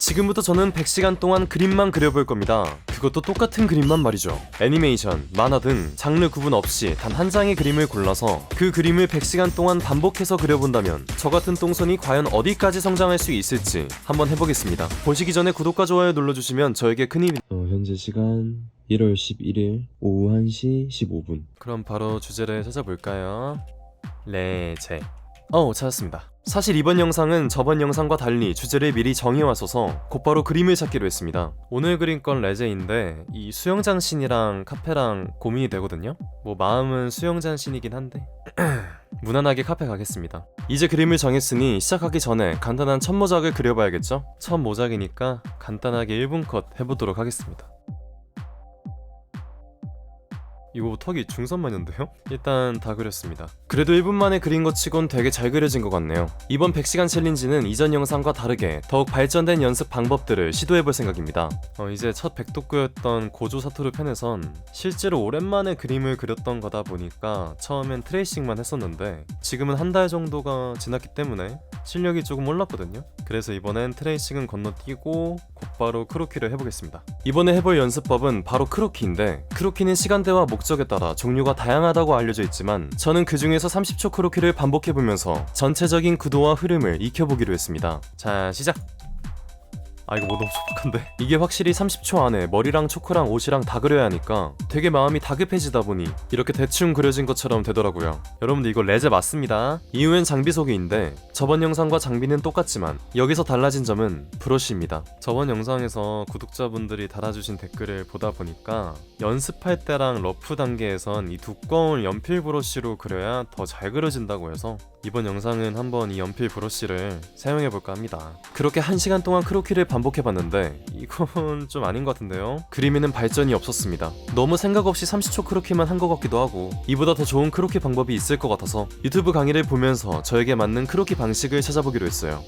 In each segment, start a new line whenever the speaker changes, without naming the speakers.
지금부터 저는 100시간 동안 그림만 그려볼 겁니다. 그것도 똑같은 그림만 말이죠. 애니메이션, 만화 등 장르 구분 없이 단 한 장의 그림을 골라서 그 그림을 100시간 동안 반복해서 그려본다면 저 같은 똥손이 과연 어디까지 성장할 수 있을지 한번 해보겠습니다. 보시기 전에 구독과 좋아요 눌러주시면 저에게 큰 힘이...
현재 시간 1월 11일 오후 1시 15분.
그럼 바로 주제를 찾아볼까요? 레제. 찾았습니다. 사실 이번 영상은 저번 영상과 달리 주제를 미리 정해왔어서 곧바로 그림을 찾기로 했습니다. 오늘 그릴 건 레제인데 이 수영장 씬이랑 카페랑 고민이 되거든요. 뭐 마음은 수영장 씬이긴 한데 무난하게 카페 가겠습니다. 이제 그림을 정했으니 시작하기 전에 간단한 첫 모작을 그려봐야겠죠? 첫 모작이니까 간단하게 1분 컷 해보도록 하겠습니다. 이거 턱이 중선마녀인데요? 일단 다 그렸습니다. 그래도 1분 만에 그린 것 치곤 되게 잘 그려진 것 같네요. 이번 100시간 챌린지는 이전 영상과 다르게 더욱 발전된 연습 방법들을 시도해볼 생각입니다. 이제 첫 백독구였던 고조 사토루 편에선 실제로 오랜만에 그림을 그렸던 거다 보니까 처음엔 트레이싱만 했었는데 지금은 한 달 정도가 지났기 때문에 실력이 조금 올랐거든요. 그래서 이번엔 트레이싱은 건너뛰고 곧바로 크로키를 해보겠습니다. 이번에 해볼 연습법은 바로 크로키인데, 크로키는 시간대와 목적에 따라 종류가 다양하다고 알려져 있지만 저는 그 중에서 30초 크로키를 반복해보면서 전체적인 구도와 흐름을 익혀보기로 했습니다. 자, 시작! 이거 뭐 너무 촉박한데? 이게 확실히 30초 안에 머리랑 초크랑 옷이랑 다 그려야 하니까 되게 마음이 다급해지다 보니 이렇게 대충 그려진 것처럼 되더라고요. 여러분들 이거 레제 맞습니다. 이후엔 장비 소개인데 저번 영상과 장비는 똑같지만 여기서 달라진 점은 브러쉬입니다. 저번 영상에서 구독자분들이 달아주신 댓글을 보다 보니까 연습할 때랑 러프 단계에선 이 두꺼운 연필 브러쉬로 그려야 더 잘 그려진다고 해서 이번 영상은 한번 이 연필 브러쉬를 사용해볼까 합니다. 그렇게 1시간 동안 크로키를 반복해봤는데 이건 좀 아닌 것 같은데요? 그림에는 발전이 없었습니다. 너무 생각 없이 30초 크로키만 한 것 같기도 하고 이보다 더 좋은 크로키 방법이 있을 것 같아서 유튜브 강의를 보면서 저에게 맞는 크로키 방식을 찾아보기로 했어요.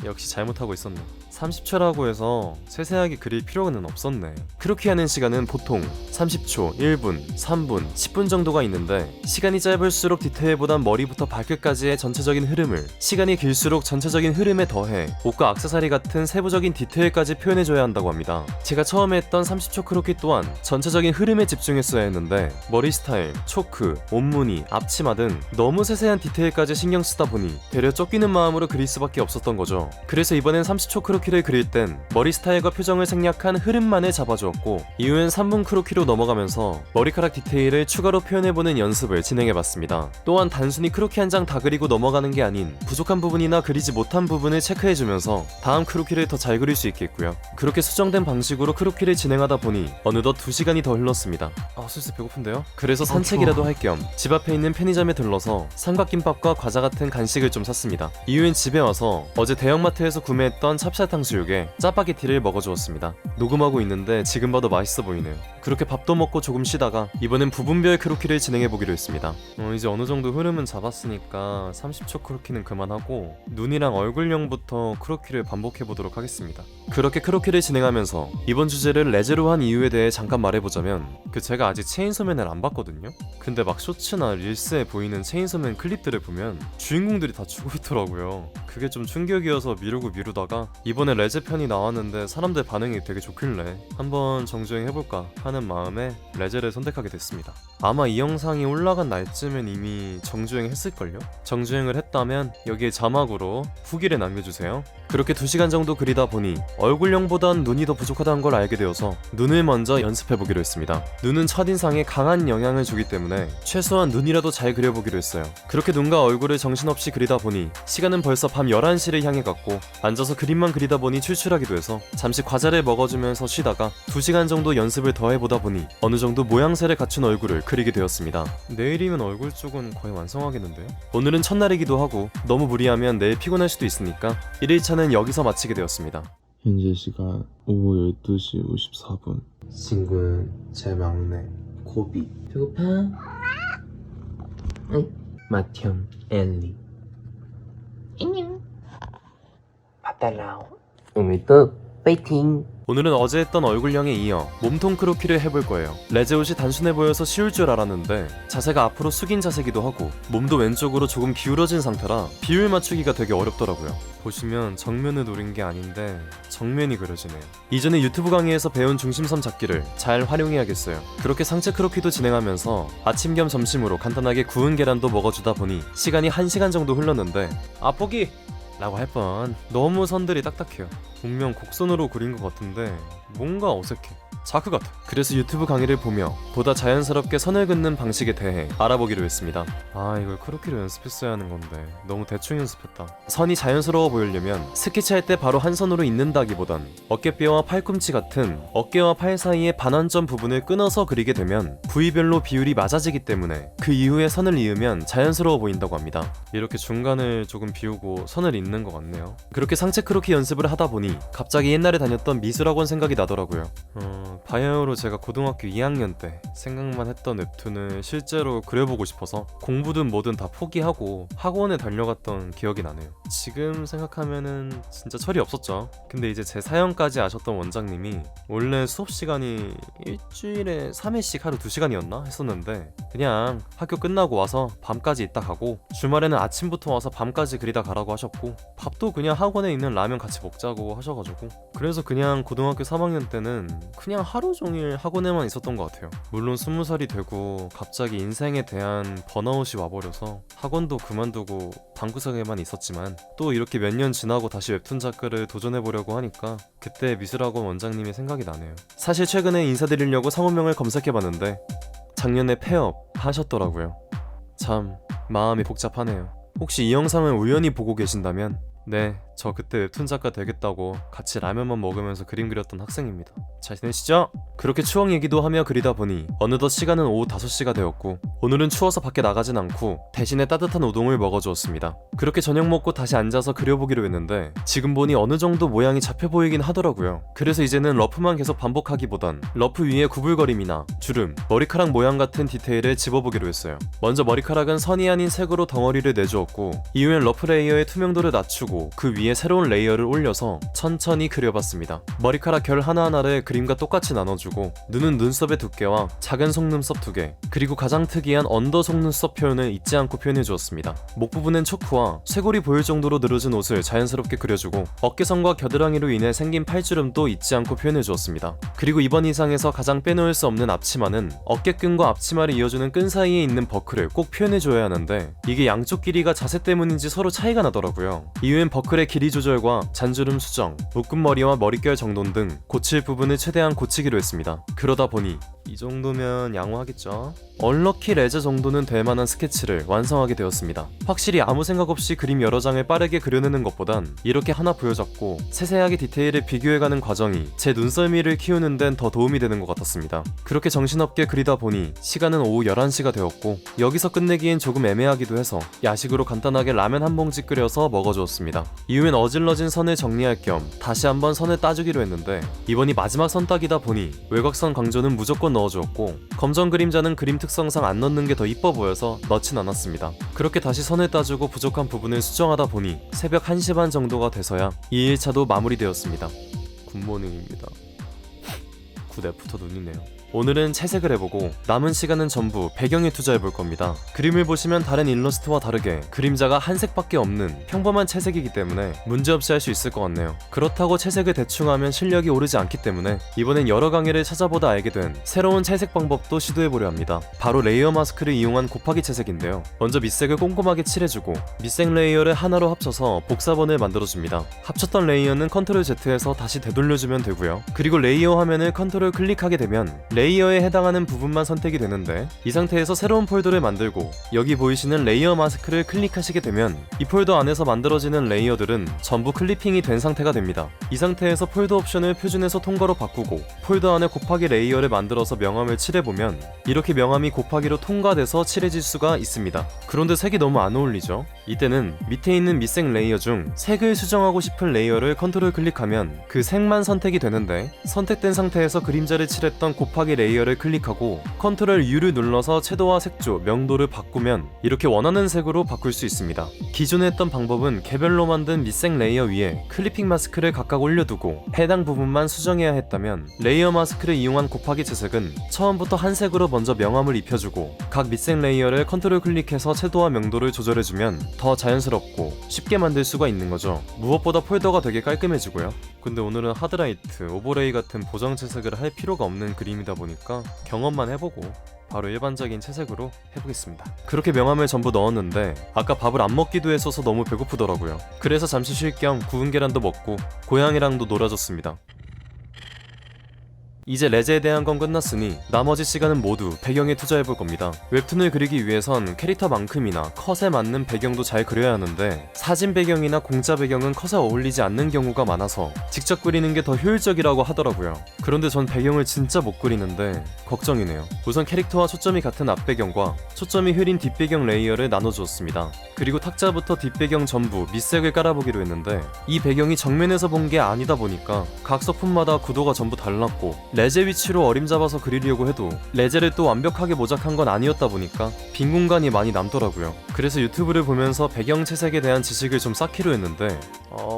역시 잘못하고 있었네. 30초라고 해서 세세하게 그릴 필요는 없었네. 크로키 하는 시간은 보통 30초, 1분, 3분, 10분 정도가 있는데 시간이 짧을수록 디테일보단 머리부터 발끝까지의 전체적인 흐름을, 시간이 길수록 전체적인 흐름에 더해 옷과 액세서리 같은 세부적인 디테일까지 표현해줘야 한다고 합니다. 제가 처음에 했던 30초 크로키 또한 전체적인 흐름에 집중했어야 했는데 머리 스타일, 초크, 옷무늬, 앞치마 등 너무 세세한 디테일까지 신경 쓰다 보니 되려 쫓기는 마음으로 그릴 수밖에 없었던 거죠. 그래서 이번엔 30초 크로키를 그릴 땐 머리 스타일과 표정을 생략한 흐름만을 잡아주었고 이후엔 3분 크로키로 넘어가면서 머리카락 디테일을 추가로 표현해보는 연습을 진행해봤습니다. 또한 단순히 크로키 한 장 다 그리고 넘어가는 게 아닌 부족한 부분이나 그리지 못한 부분을 체크해주면서 다음 크로키를 더 잘 그릴 수 있겠고요. 그렇게 수정된 방식으로 크로키를 진행하다 보니 어느덧 2시간이 더 흘렀습니다. 슬슬 배고픈데요? 그래서 산책이라도 할 겸 집 앞에 있는 편의점에 들러서 삼각김밥과 과자 같은 간식을 좀 샀습니다. 이후엔 집에 와서 어제 대형마트에서 구매했던 찹쌀 탕수육에 짜파게티를 먹어주었습니다. 녹음하고 있는데 지금 봐도 맛있어 보이네요. 그렇게 밥도 먹고 조금 쉬다가 이번엔 부분별 크로키를 진행해보기로 했습니다. 이제 어느정도 흐름은 잡았으니까 30초 크로키는 그만하고 눈이랑 얼굴형부터 크로키를 반복해보도록 하겠습니다. 그렇게 크로키를 진행하면서 이번 주제를 레제로 한 이유에 대해 잠깐 말해보자면 제가 아직 체인소맨을 안 봤거든요? 근데 막 쇼츠나 릴스에 보이는 체인소맨 클립들을 보면 주인공들이 다 죽어 있더라고요. 그게 좀 충격이어서 미루다가 이번에 레제 편이 나왔는데 사람들 반응이 되게 좋길래 한번 정주행 해볼까 하는 마음에 레제를 선택하게 됐습니다. 아마 이 영상이 올라간 날쯤엔 이미 정주행 했을걸요? 정주행을 했다면 여기에 자막으로 후기를 남겨주세요. 그렇게 2시간 정도 그리다 보니 얼굴형보단 눈이 더 부족하다는 걸 알게 되어서 눈을 먼저 연습해보기로 했습니다. 눈은 첫인상에 강한 영향을 주기 때문에 최소한 눈이라도 잘 그려보기로 했어요. 그렇게 눈과 얼굴을 정신없이 그리다 보니 시간은 벌써 밤 11시를 향해 갔고 앉아서 그림만 그리다 보니 출출하기도 해서 잠시 과자를 먹어주면서 쉬다가 2시간 정도 연습을 더 해보다 보니 어느 정도 모양새를 갖춘 얼굴을 그리게 되었습니다. 내일이면 얼굴 쪽은 거의 완성하겠는데요? 오늘은 첫날이기도 하고 너무 무리하면 내일 피곤할 수도 있으니까 1일차는 여기서 마치게 되었습니다.
현재 시간 오후 12시 54분.
친구는 제 막내 코비. 배고파? 응? 맏형 엘리. 안녕. 밥 달라오. 오늘도 파이팅.
오늘은 어제 했던 얼굴형에 이어 몸통 크로키를 해볼 거예요. 레제옷이 단순해 보여서 쉬울 줄 알았는데 자세가 앞으로 숙인 자세기도 하고 몸도 왼쪽으로 조금 기울어진 상태라 비율 맞추기가 되게 어렵더라고요. 보시면 정면을 노린 게 아닌데 정면이 그려지네요. 이전에 유튜브 강의에서 배운 중심선 잡기를 잘 활용해야겠어요. 그렇게 상체 크로키도 진행하면서 아침 겸 점심으로 간단하게 구운 계란도 먹어주다 보니 시간이 1시간 정도 흘렀는데 아 포기! 라고 할 뻔. 너무 선들이 딱딱해요. 분명 곡선으로 그린 것 같은데 뭔가 어색해. 자크 같아. 그래서 유튜브 강의를 보며 보다 자연스럽게 선을 긋는 방식에 대해 알아보기로 했습니다. 아 이걸 크로키로 연습했어야 하는 건데 너무 대충 연습했다. 선이 자연스러워 보이려면 스케치할 때 바로 한 선으로 잇는다기보단 어깨뼈와 팔꿈치 같은 어깨와 팔 사이의 반환점 부분을 끊어서 그리게 되면 부위별로 비율이 맞아지기 때문에 그 이후에 선을 이으면 자연스러워 보인다고 합니다. 이렇게 중간을 조금 비우고 선을 잇는 것 같네요. 그렇게 상체 크로키 연습을 하다 보니 갑자기 옛날에 다녔던 미술학원 생각이 나더라고요. 바이오로 제가 고등학교 2학년 때 생각만 했던 웹툰을 실제로 그려보고 싶어서 공부든 뭐든 다 포기하고 학원에 달려갔던 기억이 나네요. 지금 생각하면은 진짜 철이 없었죠. 근데 이제 제 사연까지 아셨던 원장님이 원래 수업 시간이 일주일에 3회씩 하루 2시간이었나 했었는데 그냥 학교 끝나고 와서 밤까지 있다 가고 주말에는 아침부터 와서 밤까지 그리다 가라고 하셨고 밥도 그냥 학원에 있는 라면 같이 먹자고 하셔가지고 그래서 그냥 고등학교 3학년 때는 그냥 하루 종일 학원에만 있었던 것 같아요. 물론 20살이 되고 갑자기 인생에 대한 번아웃이 와버려서 학원도 그만두고 방구석에만 있었지만 또 이렇게 몇 년 지나고 다시 웹툰 작가를 도전해보려고 하니까 그때 미술학원 원장님이 생각이 나네요. 사실 최근에 인사드리려고 상호명을 검색해봤는데 작년에 폐업 하셨더라고요. 참 마음이 복잡하네요. 혹시 이 영상을 우연히 보고 계신다면 네, 저 그때 웹툰 작가 되겠다고 같이 라면만 먹으면서 그림 그렸던 학생입니다. 잘 지내시죠? 그렇게 추억 얘기도 하며 그리다 보니 어느덧 시간은 오후 5시가 되었고 오늘은 추워서 밖에 나가진 않고 대신에 따뜻한 우동을 먹어주었습니다. 그렇게 저녁 먹고 다시 앉아서 그려보기로 했는데 지금 보니 어느 정도 모양이 잡혀 보이긴 하더라고요. 그래서 이제는 러프만 계속 반복하기보단 러프 위에 구불거림이나 주름, 머리카락 모양 같은 디테일을 집어보기로 했어요. 먼저 머리카락은 선이 아닌 색으로 덩어리를 내주었고 이후엔 러프 레이어의 투명도를 낮추고 그 위에 새로운 레이어를 올려서 천천히 그려봤습니다. 머리카락 결 하나하나를 그림과 똑같이 나눠주고 눈은 눈썹의 두께와 작은 속눈썹 2개 그리고 가장 특이한 언더 속눈썹 표현을 잊지 않고 표현해주었습니다. 목 부분엔 초크와 쇄골이 보일 정도로 늘어진 옷을 자연스럽게 그려주고 어깨선과 겨드랑이로 인해 생긴 팔주름도 잊지 않고 표현해주었습니다. 그리고 이번 의상에서 가장 빼놓을 수 없는 앞치마는 어깨끈과 앞치마를 이어주는 끈 사이에 있는 버클을 꼭 표현해줘야 하는데 이게 양쪽 길이가 자세 때문인지 서로 차이가 나더라고요. 이후엔 버클의 길이 조절과 잔주름 수정, 묶음머리와 머릿결 정돈 등 고칠 부분을 최대한 고치기로 했습니다. 그러다 보니 이 정도면 양호하겠죠? 얼럭키 레저 정도는 될 만한 스케치를 완성하게 되었습니다. 확실히 아무 생각 없이 그림 여러 장을 빠르게 그려내는 것보단 이렇게 하나 보여잡고 세세하게 디테일을 비교해가는 과정이 제 눈썰미를 키우는 데는 더 도움이 되는 것 같았습니다. 그렇게 정신없게 그리다 보니 시간은 오후 11시가 되었고 여기서 끝내기엔 조금 애매하기도 해서 야식으로 간단하게 라면 한 봉지 끓여서 먹어주었습니다. 이후엔 어질러진 선을 정리할 겸 다시 한번 선을 따주기로 했는데 이번이 마지막 선 따기다 보니 외곽선 강조는 무조건 넣어주었고 검정 그림자는 그림 특성상 안 넣는 게 더 이뻐 보여서 넣진 않았습니다. 그렇게 다시 선을 따주고 부족한 부분을 수정하다 보니 새벽 1시 반 정도가 돼서야 2일차도 마무리되었습니다. 굿모닝입니다. 굿애프터 눈이네요. 오늘은 채색을 해보고 남은 시간은 전부 배경에 투자해볼 겁니다. 그림을 보시면 다른 일러스트와 다르게 그림자가 한 색밖에 없는 평범한 채색이기 때문에 문제없이 할 수 있을 것 같네요. 그렇다고 채색을 대충 하면 실력이 오르지 않기 때문에 이번엔 여러 강의를 찾아보다 알게 된 새로운 채색 방법도 시도해보려 합니다. 바로 레이어 마스크를 이용한 곱하기 채색인데요. 먼저 밑색을 꼼꼼하게 칠해주고 밑색 레이어를 하나로 합쳐서 복사본을 만들어줍니다. 합쳤던 레이어는 컨트롤 Z에서 다시 되돌려주면 되고요. 그리고 레이어 화면을 컨트롤 클릭하게 되면 레이어에 해당하는 부분만 선택이 되는데 이 상태에서 새로운 폴더를 만들고 여기 보이시는 레이어 마스크를 클릭하시게 되면 이 폴더 안에서 만들어지는 레이어들은 전부 클리핑이 된 상태가 됩니다. 이 상태에서 폴더 옵션을 표준에서 통과로 바꾸고 폴더 안에 곱하기 레이어를 만들어서 명암을 칠해보면 이렇게 명암이 곱하기로 통과돼서 칠해질 수가 있습니다. 그런데 색이 너무 안 어울리죠? 이때는 밑에 있는 밑색 레이어 중 색을 수정하고 싶은 레이어를 컨트롤 클릭하면 그 색만 선택이 되는데, 선택된 상태에서 그림자를 칠했던 곱하기 레이어를 클릭하고 컨트롤 U를 눌러서 채도와 색조, 명도를 바꾸면 이렇게 원하는 색으로 바꿀 수 있습니다. 기존에 했던 방법은 개별로 만든 밑색 레이어 위에 클리핑 마스크를 각각 올려두고 해당 부분만 수정해야 했다면, 레이어 마스크를 이용한 곱하기 채색은 처음부터 한 색으로 먼저 명암을 입혀주고 각 밑색 레이어를 컨트롤 클릭해서 채도와 명도를 조절해주면 더 자연스럽고 쉽게 만들 수가 있는 거죠. 무엇보다 폴더가 되게 깔끔해지고요. 근데 오늘은 하드라이트, 오버레이 같은 보정 채색을 할 필요가 없는 그림이다 보니까 경험만 해보고 바로 일반적인 채색으로 해보겠습니다. 그렇게 명암을 전부 넣었는데 아까 밥을 안 먹기도 했어서 너무 배고프더라고요. 그래서 잠시 쉴 겸 구운 계란도 먹고 고양이랑도 놀아줬습니다. 이제 레제에 대한 건 끝났으니 나머지 시간은 모두 배경에 투자해볼 겁니다. 웹툰을 그리기 위해선 캐릭터만큼이나 컷에 맞는 배경도 잘 그려야 하는데, 사진 배경이나 공짜 배경은 컷에 어울리지 않는 경우가 많아서 직접 그리는 게 더 효율적이라고 하더라고요. 그런데 전 배경을 진짜 못 그리는데 걱정이네요. 우선 캐릭터와 초점이 같은 앞배경과 초점이 흐린 뒷배경 레이어를 나눠주었습니다. 그리고 탁자부터 뒷배경 전부 밑색을 깔아보기로 했는데, 이 배경이 정면에서 본 게 아니다 보니까 각 소품마다 구도가 전부 달랐고, 레제 위치로 어림잡아서 그리려고 해도 레제를 또 완벽하게 모작한 건 아니었다 보니까 빈 공간이 많이 남더라고요. 그래서 유튜브를 보면서 배경 채색에 대한 지식을 좀 쌓기로 했는데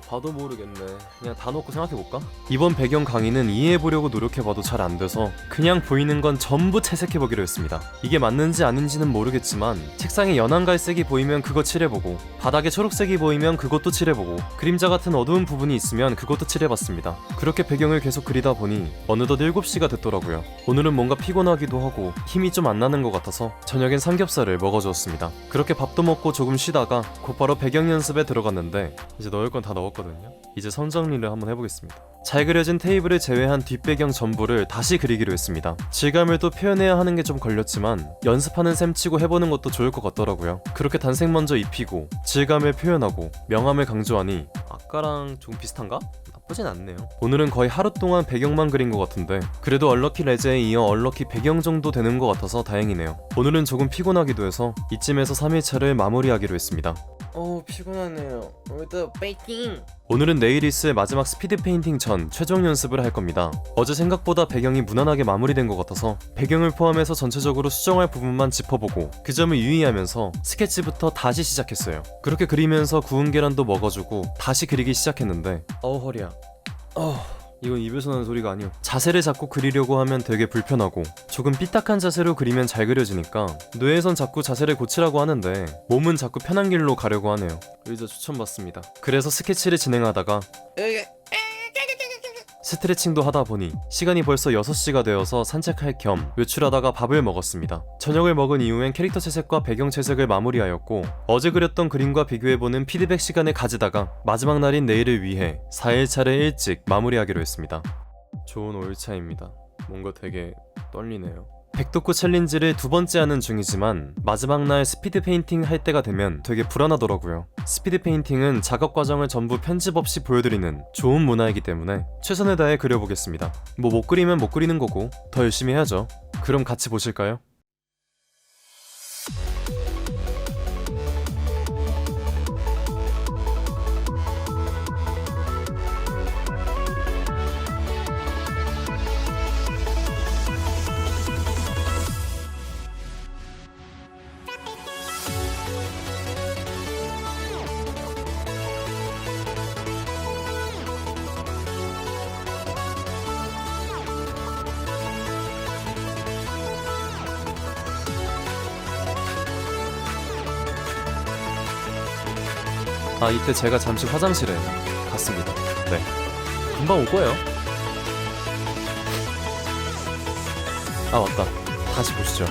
봐도 모르겠네. 그냥 다 놓고 생각해볼까? 이번 배경 강의는 이해해보려고 노력해봐도 잘 안돼서 그냥 보이는 건 전부 채색해보기로 했습니다. 이게 맞는지 아닌지는 모르겠지만 책상에 연한 갈색이 보이면 그거 칠해보고, 바닥에 초록색이 보이면 그것도 칠해보고, 그림자 같은 어두운 부분이 있으면 그것도 칠해봤습니다. 그렇게 배경을 계속 그리다 보니 어느덧 7시가 됐더라고요. 오늘은 뭔가 피곤하기도 하고 힘이 좀 안 나는 것 같아서 저녁엔 삼겹살을 먹어주었습니다. 그렇게 밥도 먹고 조금 쉬다가 곧바로 배경 연습에 들어갔는데, 이제 넣을 건 다 넣었거든요. 이제 선 정리를 한번 해보겠습니다. 잘 그려진 테이블을 제외한 뒷배경 전부를 다시 그리기로 했습니다. 질감을 또 표현해야 하는 게 좀 걸렸지만 연습하는 셈 치고 해보는 것도 좋을 것 같더라고요. 그렇게 단색 먼저 입히고 질감을 표현하고 명암을 강조하니 아까랑 좀 비슷한가? 나쁘진 않네요. 오늘은 거의 하루 동안 배경만 그린 것 같은데 그래도 얼럭키 레제에 이어 얼럭키 배경 정도 되는 것 같아서 다행이네요. 오늘은 조금 피곤하기도 해서 이쯤에서 3일차를 마무리하기로 했습니다.
피곤하네요. 오늘도 파이팅!
오늘은 내일 있을 마지막 스피드 페인팅 전 최종 연습을 할 겁니다. 어제 생각보다 배경이 무난하게 마무리된 것 같아서 배경을 포함해서 전체적으로 수정할 부분만 짚어보고 그 점을 유의하면서 스케치부터 다시 시작했어요. 그렇게 그리면서 구운 계란도 먹어주고 다시 그리기 시작했는데 허리야. 이건 입에서 나는 소리가 아니오. 자세를 잡고 그리려고 하면 되게 불편하고 조금 삐딱한 자세로 그리면 잘 그려지니까 뇌에선 자꾸 자세를 고치라고 하는데 몸은 자꾸 편한 길로 가려고 하네요. 의자 추천받습니다. 그래서 스케치를 진행하다가 스트레칭도 하다 보니 시간이 벌써 6시가 되어서 산책할 겸 외출하다가 밥을 먹었습니다. 저녁을 먹은 이후엔 캐릭터 채색과 배경 채색을 마무리하였고 어제 그렸던 그림과 비교해보는 피드백 시간을 가지다가 마지막 날인 내일을 위해 4일차를 일찍 마무리하기로 했습니다. 좋은 5일차입니다. 뭔가 되게 떨리네요. 백도쿠 챌린지를 2번째 하는 중이지만 마지막 날 스피드 페인팅 할 때가 되면 되게 불안하더라고요. 스피드 페인팅은 작업 과정을 전부 편집 없이 보여드리는 좋은 문화이기 때문에 최선을 다해 그려보겠습니다. 못 그리면 못 그리는 거고 더 열심히 해야죠. 그럼 같이 보실까요? 이때 제가 잠시 화장실에 갔습니다. 네, 금방 올 거예요. 맞다. 다시 보시죠.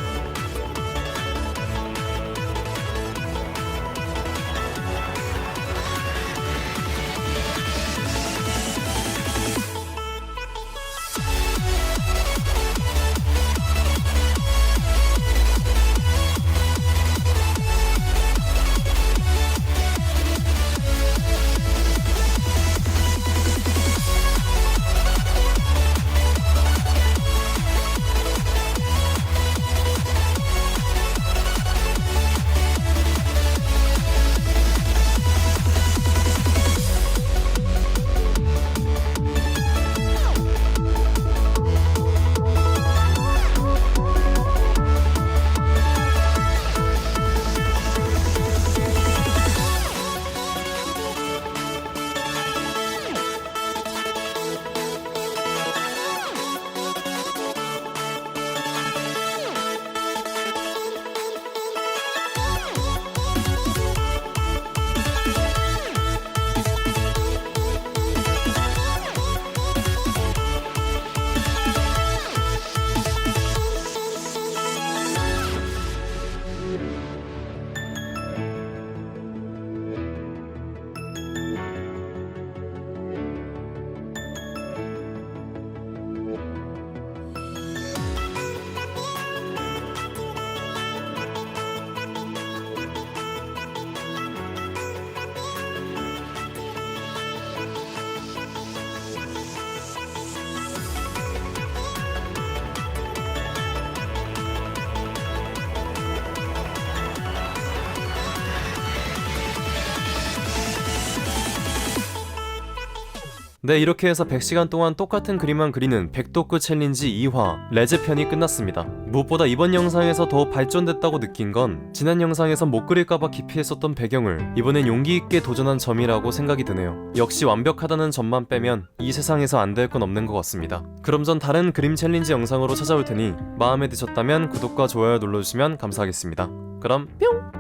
네, 이렇게 해서 100시간 동안 똑같은 그림만 그리는 백도크 챌린지 2화 레제 편이 끝났습니다. 무엇보다 이번 영상에서 더 발전됐다고 느낀 건 지난 영상에선 못 그릴까봐 기피했었던 배경을 이번엔 용기 있게 도전한 점이라고 생각이 드네요. 역시 완벽하다는 점만 빼면 이 세상에서 안 될 건 없는 것 같습니다. 그럼 전 다른 그림 챌린지 영상으로 찾아올 테니 마음에 드셨다면 구독과 좋아요 눌러주시면 감사하겠습니다. 그럼 뿅!